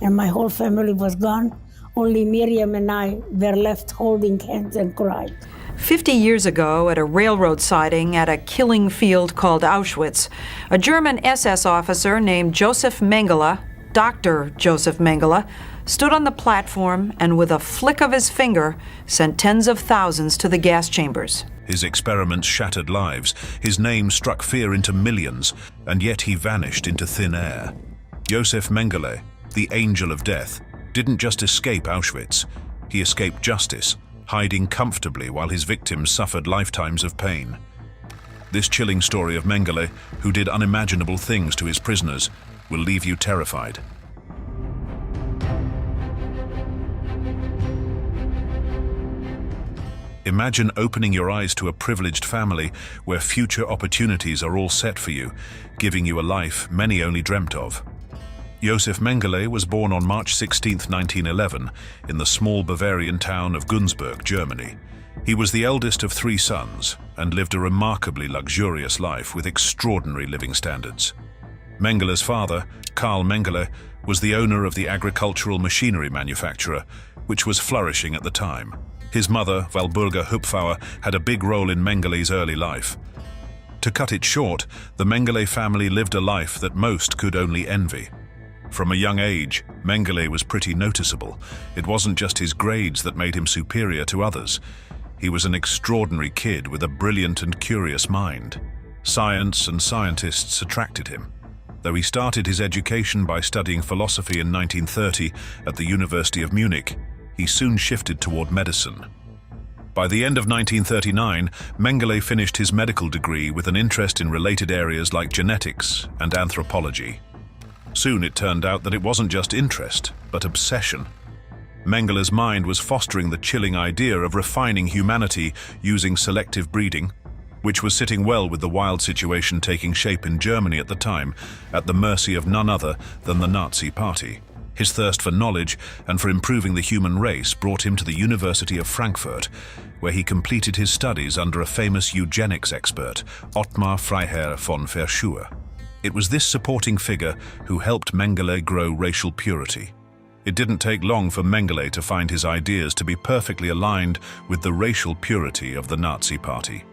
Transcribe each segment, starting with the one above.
and my whole family was gone. Only Miriam and I were left holding hands and crying. 50 years ago, at a railroad siding at a killing field called Auschwitz, a German SS officer named Josef Mengele, Dr. Josef Mengele, stood on the platform and with a flick of his finger sent tens of thousands to the gas chambers. His experiments shattered lives, his name struck fear into millions, and yet he vanished into thin air. Josef Mengele, the angel of death, didn't just escape Auschwitz, he escaped justice, hiding comfortably while his victims suffered lifetimes of pain. This chilling story of Mengele, who did unimaginable things to his prisoners, will leave you terrified. Imagine opening your eyes to a privileged family where future opportunities are all set for you, giving you a life many only dreamt of. Josef Mengele was born on March 16, 1911, in the small Bavarian town of Günzburg, Germany. He was the eldest of 3 sons and lived a remarkably luxurious life with extraordinary living standards. Mengele's father, Karl Mengele, was the owner of the agricultural machinery manufacturer, which was flourishing at the time. His mother, Walburga Hupfauer, had a big role in Mengele's early life. To cut it short, the Mengele family lived a life that most could only envy. From a young age, Mengele was pretty noticeable. It wasn't just his grades that made him superior to others. He was an extraordinary kid with a brilliant and curious mind. Science and scientists attracted him. Though he started his education by studying philosophy in 1930 at the University of Munich, he soon shifted toward medicine. By the end of 1939, Mengele finished his medical degree with an interest in related areas like genetics and anthropology. Soon it turned out that it wasn't just interest, but obsession. Mengele's mind was fostering the chilling idea of refining humanity using selective breeding, which was sitting well with the wild situation taking shape in Germany at the time, at the mercy of none other than the Nazi Party. His thirst for knowledge and for improving the human race brought him to the University of Frankfurt, where he completed his studies under a famous eugenics expert, Ottmar Freiherr von Verschuer. It was this supporting figure who helped Mengele grow racial purity. It didn't take long for Mengele to find his ideas to be perfectly aligned with the racial purity of the Nazi Party.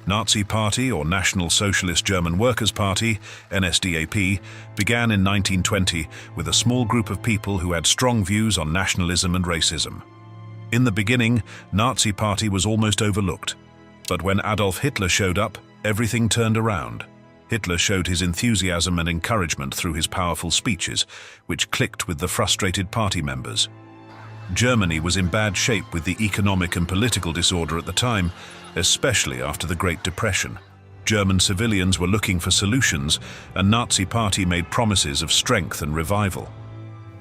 Nazi Party, or National Socialist German Workers' Party, NSDAP, began in 1920 with a small group of people who had strong views on nationalism and racism. In the beginning, Nazi Party was almost overlooked. But when Adolf Hitler showed up, everything turned around. Hitler showed his enthusiasm and encouragement through his powerful speeches, which clicked with the frustrated party members. Germany was in bad shape with the economic and political disorder at the time, especially after the Great Depression. German civilians were looking for solutions, and Nazi Party made promises of strength and revival.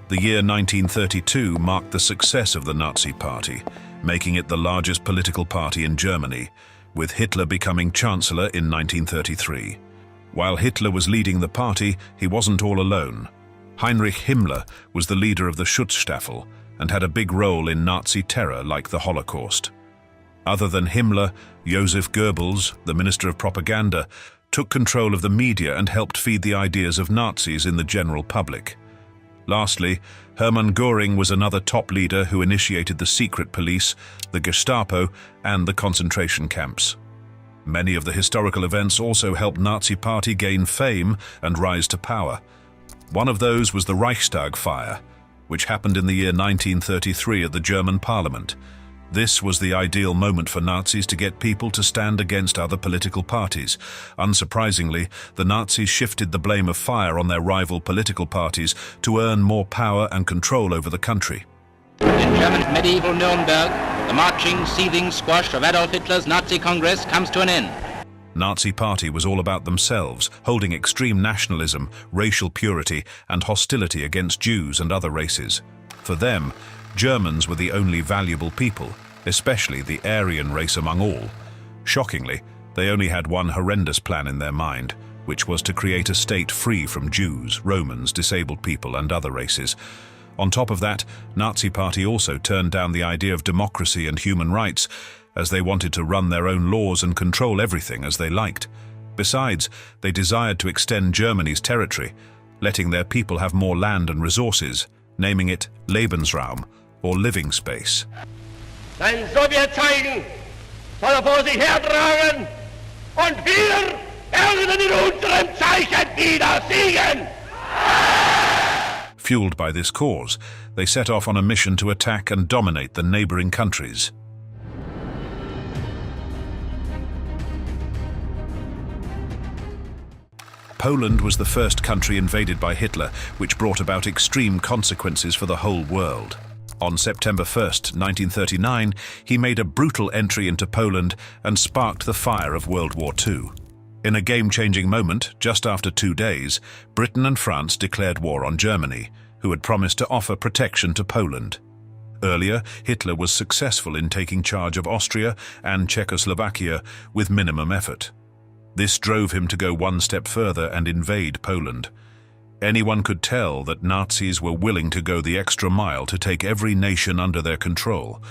The year 1932 marked the success of the Nazi Party, making it the largest political party in Germany, with Hitler becoming Chancellor in 1933. While Hitler was leading the party, he wasn't all alone. Heinrich Himmler was the leader of the Schutzstaffel and had a big role in Nazi terror like the Holocaust. Other than Himmler, Joseph Goebbels, the Minister of Propaganda, took control of the media and helped feed the ideas of Nazis in the general public. Lastly, Hermann Göring was another top leader who initiated the secret police, the Gestapo, and the concentration camps. Many of the historical events also helped Nazi Party gain fame and rise to power. One of those was the Reichstag fire, which happened in the year 1933 at the German Parliament. This was the ideal moment for Nazis to get people to stand against other political parties. Unsurprisingly, the Nazis shifted the blame of fire on their rival political parties to earn more power and control over the country. In Germany's medieval Nuremberg, the marching, seething squash of Adolf Hitler's Nazi Congress comes to an end. Nazi Party was all about themselves, holding extreme nationalism, racial purity, and hostility against Jews and other races. For them, Germans were the only valuable people, especially the Aryan race among all. Shockingly, they only had one horrendous plan in their mind, which was to create a state free from Jews, Romans, disabled people, and other races. On top of that, Nazi Party also turned down the idea of democracy and human rights, as they wanted to run their own laws and control everything as they liked. Besides, they desired to extend Germany's territory, letting their people have more land and resources, naming it Lebensraum, or living space. Sein Sowjetzeichen soll vor sich hertragen und wir werden in unserem Zeichen wieder siegen! Fueled by this cause, they set off on a mission to attack and dominate the neighboring countries. Poland was the first country invaded by Hitler, which brought about extreme consequences for the whole world. On September 1st, 1939, he made a brutal entry into Poland and sparked the fire of World War II. In a game-changing moment, just after 2 days, Britain and France declared war on Germany, who had promised to offer protection to Poland. Earlier, Hitler was successful in taking charge of Austria and Czechoslovakia with minimum effort. This drove him to go one step further and invade Poland. Anyone could tell that Nazis were willing to go the extra mile to take every nation under their control.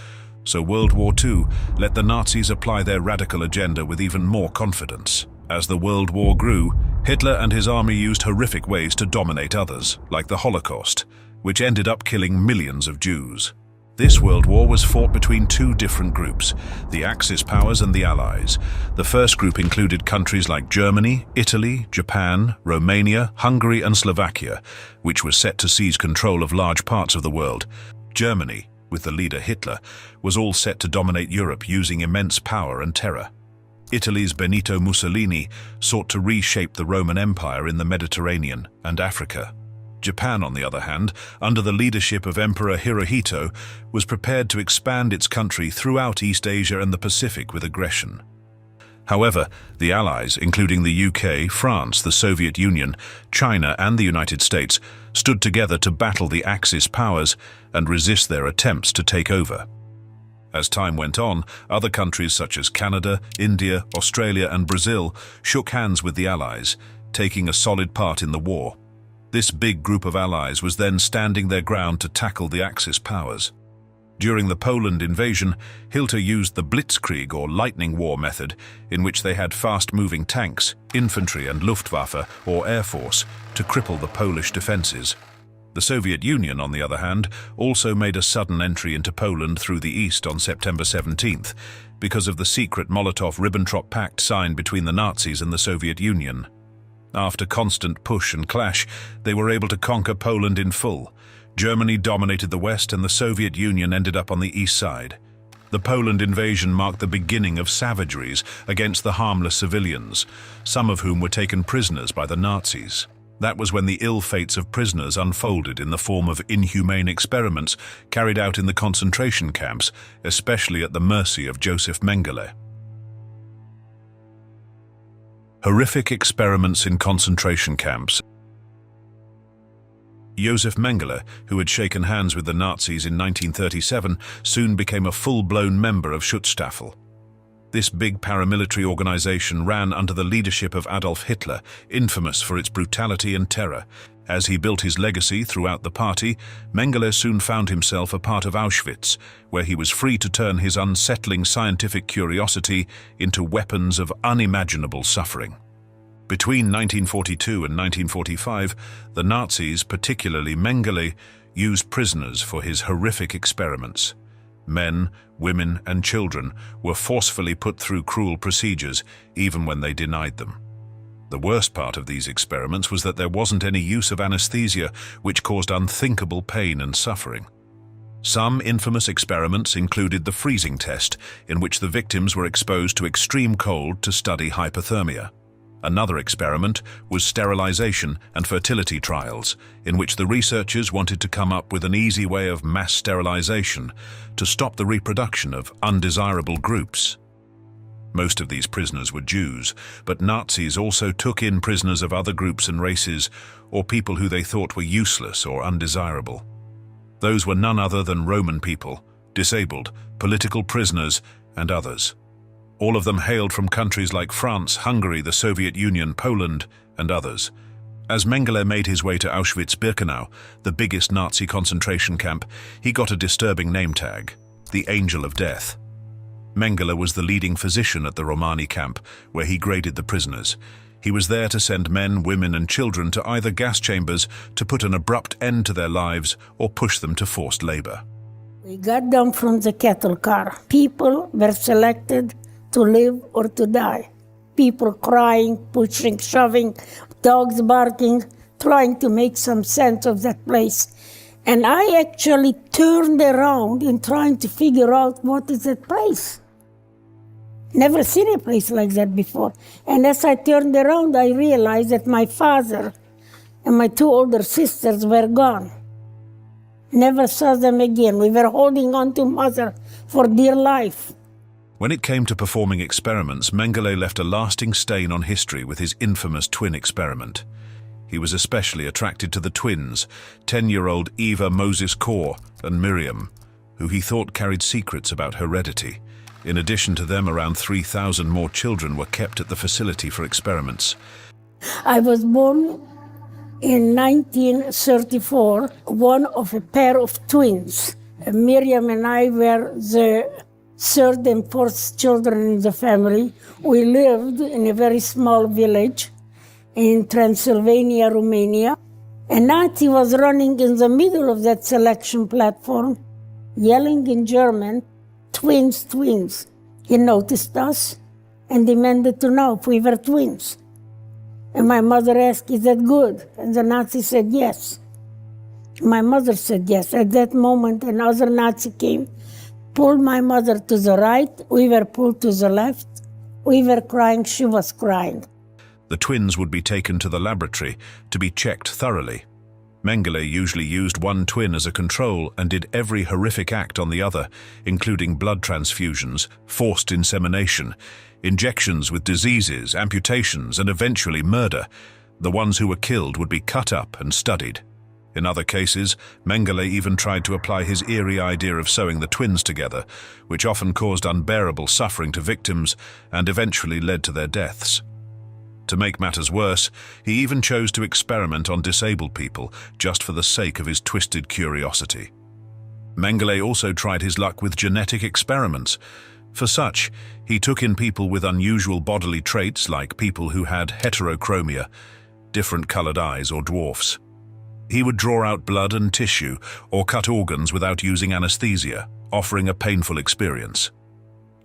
So World War II let the Nazis apply their radical agenda with even more confidence. As the World War grew, Hitler and his army used horrific ways to dominate others, like the Holocaust, which ended up killing millions of Jews. This World War was fought between two different groups, the Axis powers and the Allies. The first group included countries like Germany, Italy, Japan, Romania, Hungary and Slovakia, which was set to seize control of large parts of the world. Germany, with the leader Hitler, was all set to dominate Europe using immense power and terror. Italy's Benito Mussolini sought to reshape the Roman Empire in the Mediterranean and Africa. Japan, on the other hand, under the leadership of Emperor Hirohito, was prepared to expand its country throughout East Asia and the Pacific with aggression. However, the Allies, including the UK, France, the Soviet Union, China and the United States, stood together to battle the Axis powers and resist their attempts to take over. As time went on, other countries such as Canada, India, Australia and Brazil shook hands with the Allies, taking a solid part in the war. This big group of allies was then standing their ground to tackle the Axis powers. During the Poland invasion, Hitler used the Blitzkrieg or lightning war method, in which they had fast-moving tanks, infantry and Luftwaffe or air force to cripple the Polish defenses. The Soviet Union, on the other hand, also made a sudden entry into Poland through the east on September 17th because of the secret Molotov-Ribbentrop Pact signed between the Nazis and the Soviet Union. After constant push and clash, they were able to conquer Poland in full. Germany dominated the west and the Soviet Union ended up on the east side. The Poland invasion marked the beginning of savageries against the harmless civilians, some of whom were taken prisoners by the Nazis. That was when the ill fates of prisoners unfolded in the form of inhumane experiments carried out in the concentration camps, especially at the mercy of Josef Mengele. Horrific experiments in concentration camps. Josef Mengele, who had shaken hands with the Nazis in 1937, soon became a full-blown member of Schutzstaffel. This big paramilitary organization ran under the leadership of Adolf Hitler, infamous for its brutality and terror. As he built his legacy throughout the party, Mengele soon found himself a part of Auschwitz, where he was free to turn his unsettling scientific curiosity into weapons of unimaginable suffering. Between 1942 and 1945, the Nazis, particularly Mengele, used prisoners for his horrific experiments. Men, women, and children were forcefully put through cruel procedures, even when they denied them. The worst part of these experiments was that there wasn't any use of anesthesia, which caused unthinkable pain and suffering. Some infamous experiments included the freezing test, in which the victims were exposed to extreme cold to study hypothermia. Another experiment was sterilization and fertility trials, in which the researchers wanted to come up with an easy way of mass sterilization to stop the reproduction of undesirable groups. Most of these prisoners were Jews, but Nazis also took in prisoners of other groups and races, or people who they thought were useless or undesirable. Those were none other than Roman people, disabled, political prisoners, and others. All of them hailed from countries like France, Hungary, the Soviet Union, Poland, and others. As Mengele made his way to Auschwitz-Birkenau, the biggest Nazi concentration camp, he got a disturbing name tag, the Angel of Death. Mengele was the leading physician at the Romani camp, where he graded the prisoners. He was there to send men, women and children to either gas chambers to put an abrupt end to their lives or push them to forced labor. We got down from the cattle car. People were selected to live or to die. People crying, pushing, shoving, dogs barking, trying to make some sense of that place. And I actually turned around in trying to figure out what is that place. Never seen a place like that before. And as I turned around, I realized that my father and my two older sisters were gone. Never saw them again. We were holding on to mother for dear life. When it came to performing experiments, Mengele left a lasting stain on history with his infamous twin experiment. He was especially attracted to the twins, 10-year-old Eva Moses Kaur and Miriam, who he thought carried secrets about heredity. In addition to them, around 3,000 more children were kept at the facility for experiments. I was born in 1934, one of a pair of twins. Miriam and I were the third and fourth children in the family. We lived in a very small village in Transylvania, Romania. A Nazi was running in the middle of that selection platform, yelling in German, "Twins, twins." He noticed us and demanded to know if we were twins. And my mother asked, "Is that good?" And the Nazi said, "Yes." My mother said yes. At that moment, another Nazi came, pulled my mother to the right. We were pulled to the left. We were crying. She was crying. The twins would be taken to the laboratory to be checked thoroughly. Mengele usually used one twin as a control and did every horrific act on the other, including blood transfusions, forced insemination, injections with diseases, amputations, and eventually murder. The ones who were killed would be cut up and studied. In other cases, Mengele even tried to apply his eerie idea of sewing the twins together, which often caused unbearable suffering to victims and eventually led to their deaths. To make matters worse, he even chose to experiment on disabled people just for the sake of his twisted curiosity. Mengele also tried his luck with genetic experiments. For such, he took in people with unusual bodily traits like people who had heterochromia, different colored eyes, or dwarfs. He would draw out blood and tissue or cut organs without using anesthesia, offering a painful experience.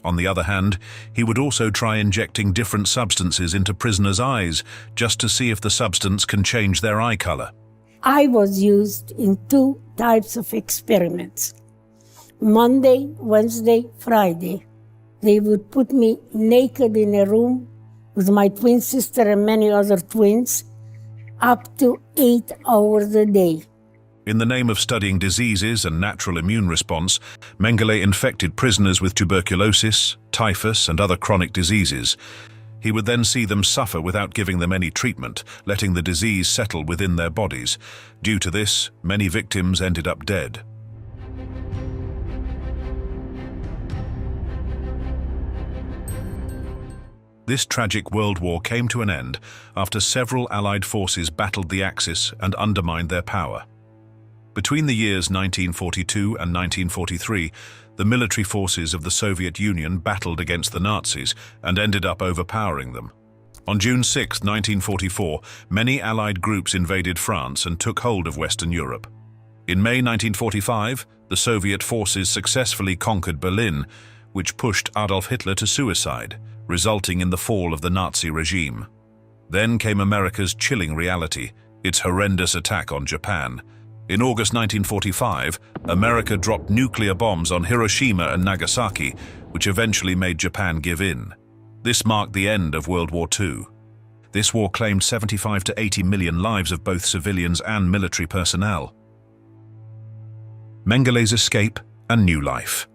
On the other hand, he would also try injecting different substances into prisoners' eyes just to see if the substance can change their eye color. I was used in two types of experiments. Monday, Wednesday, Friday. They would put me naked in a room with my twin sister and many other twins, up to 8 hours a day. In the name of studying diseases and natural immune response, Mengele infected prisoners with tuberculosis, typhus, and other chronic diseases. He would then see them suffer without giving them any treatment, letting the disease settle within their bodies. Due to this, many victims ended up dead. This tragic world war came to an end after several Allied forces battled the Axis and undermined their power. Between the years 1942 and 1943, the military forces of the Soviet Union battled against the Nazis and ended up overpowering them. On June 6, 1944, many Allied groups invaded France and took hold of Western Europe. In May 1945, the Soviet forces successfully conquered Berlin, which pushed Adolf Hitler to suicide, resulting in the fall of the Nazi regime. Then came America's chilling reality, its horrendous attack on Japan. In August 1945, America dropped nuclear bombs on Hiroshima and Nagasaki, which eventually made Japan give in. This marked the end of World War II. This war claimed 75 to 80 million lives of both civilians and military personnel. Mengele's escape and new life.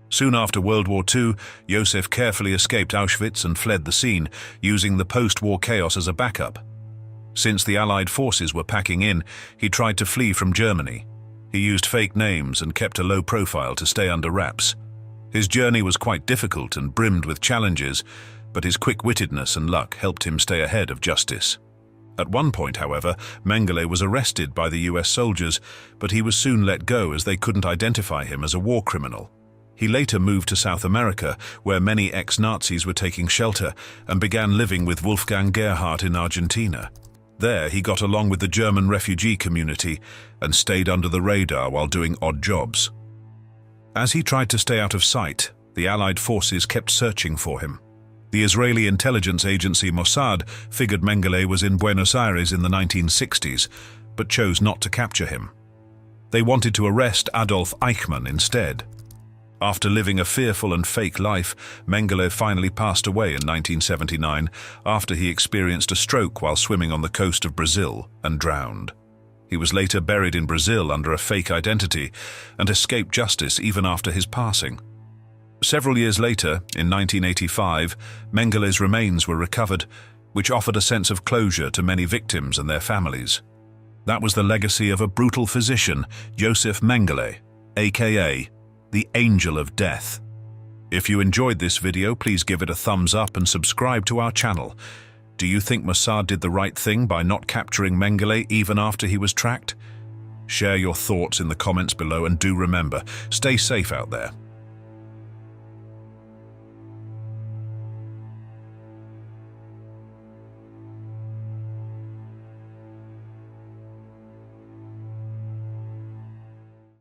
Soon after World War II, Josef carefully escaped Auschwitz and fled the scene, using the post-war chaos as a backup. Since the Allied forces were packing in, he tried to flee from Germany. He used fake names and kept a low profile to stay under wraps. His journey was quite difficult and brimmed with challenges, but his quick-wittedness and luck helped him stay ahead of justice. At one point, however, Mengele was arrested by the US soldiers, but he was soon let go as they couldn't identify him as a war criminal. He later moved to South America, where many ex-Nazis were taking shelter, and began living with Wolfgang Gerhardt in Argentina. There, he got along with the German refugee community and stayed under the radar while doing odd jobs. As he tried to stay out of sight, the Allied forces kept searching for him. The Israeli intelligence agency Mossad figured Mengele was in Buenos Aires in the 1960s, but chose not to capture him. They wanted to arrest Adolf Eichmann instead. After living a fearful and fake life, Mengele finally passed away in 1979 after he experienced a stroke while swimming on the coast of Brazil and drowned. He was later buried in Brazil under a fake identity and escaped justice even after his passing. Several years later, in 1985, Mengele's remains were recovered, which offered a sense of closure to many victims and their families. That was the legacy of a brutal physician, Josef Mengele, aka the Angel of Death. If you enjoyed this video, please give it a thumbs up and subscribe to our channel. Do you think Mossad did the right thing by not capturing Mengele even after he was tracked? Share your thoughts in the comments below, and do remember, stay safe out there.